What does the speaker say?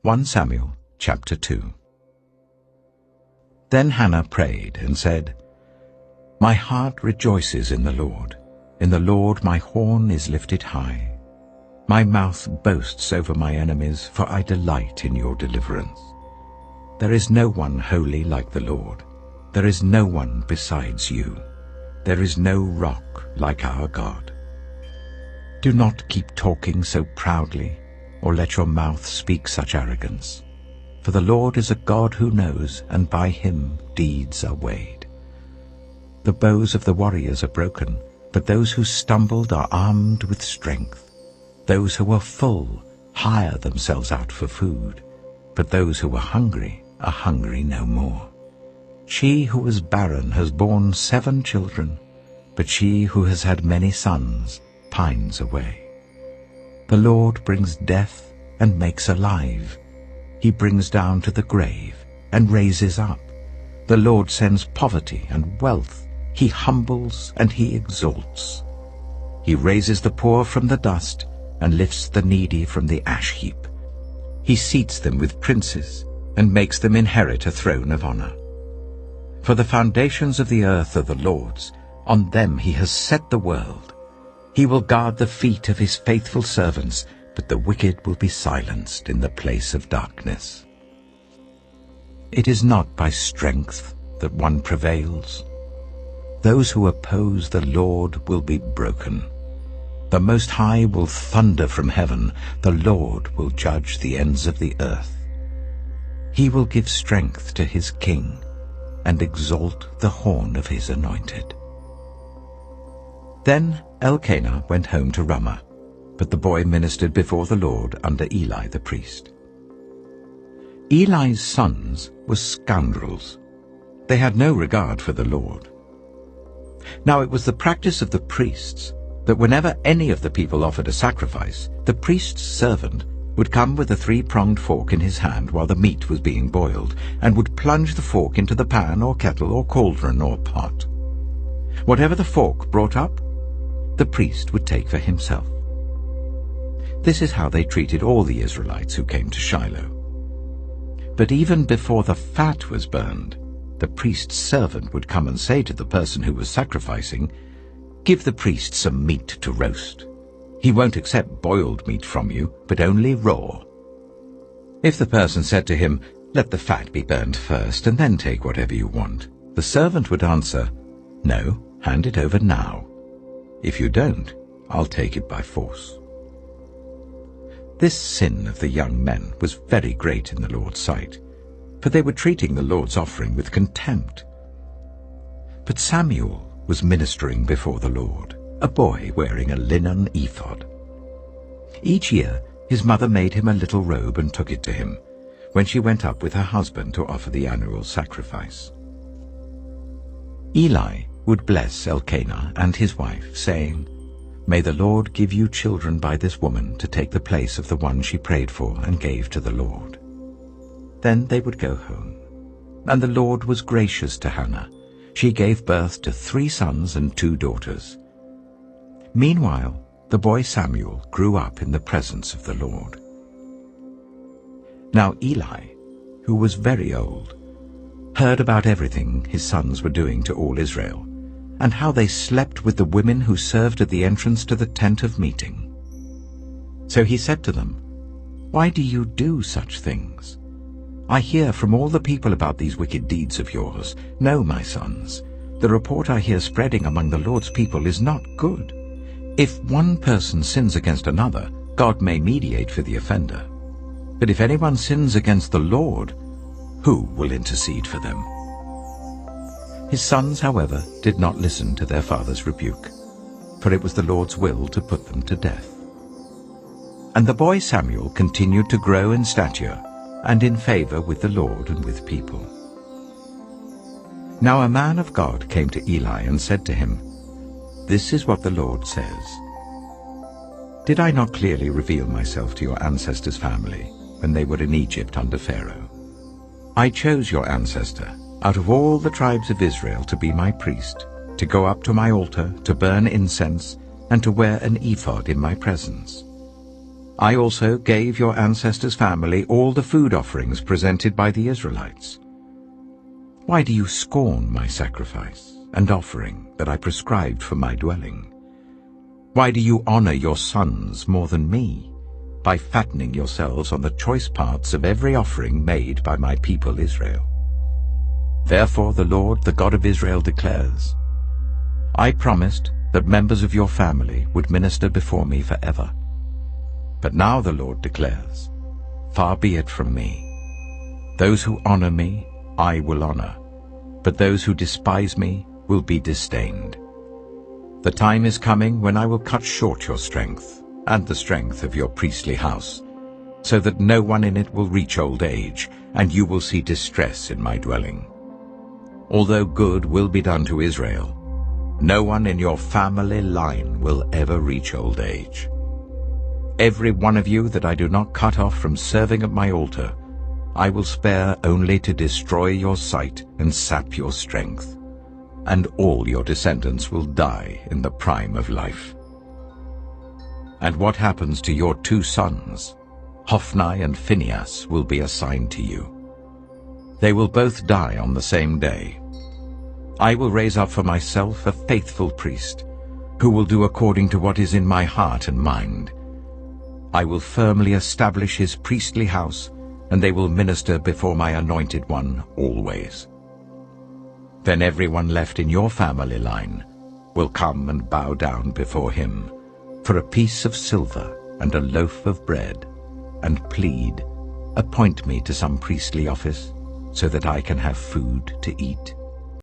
1 Samuel chapter 2. Then Hannah prayed and said, My heart rejoices in the Lord. In the Lord my horn is lifted high. My mouth boasts over my enemies, for I delight in your deliverance. There is no one holy like the Lord. There is no one besides you. There is no rock like our God. Do not keep talking so proudly, or let your mouth speak such arrogance. For the Lord is a God who knows, and by him deeds are weighed. The bows of the warriors are broken, but those who stumbled are armed with strength. Those who are full hire themselves out for food, but those who are hungry no more. She who was barren has borne 7 children, but she who has had many sons pines away. The Lord brings death and makes alive. He brings down to the grave and raises up. The Lord sends poverty and wealth. He humbles and he exalts. He raises the poor from the dust and lifts the needy from the ash heap. He seats them with princes and makes them inherit a throne of honor. For the foundations of the earth are the Lord's. On them he has set the world. He will guard the feet of his faithful servants, but the wicked will be silenced in the place of darkness. It is not by strength that one prevails. Those who oppose the Lord will be broken. The Most High will thunder from heaven. The Lord will judge the ends of the earth. He will give strength to his king and exalt the horn of his anointed. Then Elkanah went home to Ramah, but the boy ministered before the Lord under Eli the priest. Eli's sons were scoundrels. They had no regard for the Lord. Now it was the practice of the priests that whenever any of the people offered a sacrifice, the priest's servant would come with a 3-pronged fork in his hand while the meat was being boiled, and would plunge the fork into the pan or kettle or cauldron or pot. Whatever the fork brought up, the priest would take for himself. This is how they treated all the Israelites who came to Shiloh. But even before the fat was burned, the priest's servant would come and say to the person who was sacrificing, Give the priest some meat to roast. He won't accept boiled meat from you, but only raw. If the person said to him, Let the fat be burned first, and then take whatever you want, the servant would answer, No, hand it over now. If you don't, I'll take it by force. This sin of the young men was very great in the Lord's sight, for they were treating the Lord's offering with contempt. But Samuel was ministering before the Lord, a boy wearing a linen ephod. Each year his mother made him a little robe and took it to him, when she went up with her husband to offer the annual sacrifice. Eli would bless Elkanah and his wife, saying, May the Lord give you children by this woman to take the place of the one she prayed for and gave to the Lord. Then they would go home. And the Lord was gracious to Hannah. She gave birth to 3 sons and 2 daughters. Meanwhile, the boy Samuel grew up in the presence of the Lord. Now Eli, who was very old, heard about everything his sons were doing to all Israel, and how they slept with the women who served at the entrance to the tent of meeting. So he said to them, Why do you do such things? I hear from all the people about these wicked deeds of yours. No, my sons, the report I hear spreading among the Lord's people is not good. If one person sins against another, God may mediate for the offender. But if anyone sins against the Lord, who will intercede for them? His sons, however, did not listen to their father's rebuke, for it was the Lord's will to put them to death. And the boy Samuel continued to grow in stature and in favor with the Lord and with people. Now a man of God came to Eli and said to him, This is what the Lord says. Did I not clearly reveal myself to your ancestors' family when they were in Egypt under Pharaoh? I chose your ancestor out of all the tribes of Israel to be my priest, to go up to my altar, to burn incense, and to wear an ephod in my presence. I also gave your ancestors' family all the food offerings presented by the Israelites. Why do you scorn my sacrifice and offering that I prescribed for my dwelling? Why do you honor your sons more than me, by fattening yourselves on the choice parts of every offering made by my people Israel? Therefore the Lord, the God of Israel, declares, I promised that members of your family would minister before me forever. But now the Lord declares, far be it from me. Those who honor me, I will honor, but those who despise me will be disdained. The time is coming when I will cut short your strength and the strength of your priestly house, so that no one in it will reach old age, and you will see distress in my dwelling. Although good will be done to Israel, no one in your family line will ever reach old age. Every one of you that I do not cut off from serving at my altar, I will spare only to destroy your sight and sap your strength, and all your descendants will die in the prime of life. And what happens to your 2 sons, Hophni and Phinehas, will be assigned to you. They will both die on the same day. I will raise up for myself a faithful priest, who will do according to what is in my heart and mind. I will firmly establish his priestly house, and they will minister before my anointed one always. Then everyone left in your family line will come and bow down before him for a piece of silver and a loaf of bread, and plead, appoint me to some priestly office, so that I can have food to eat.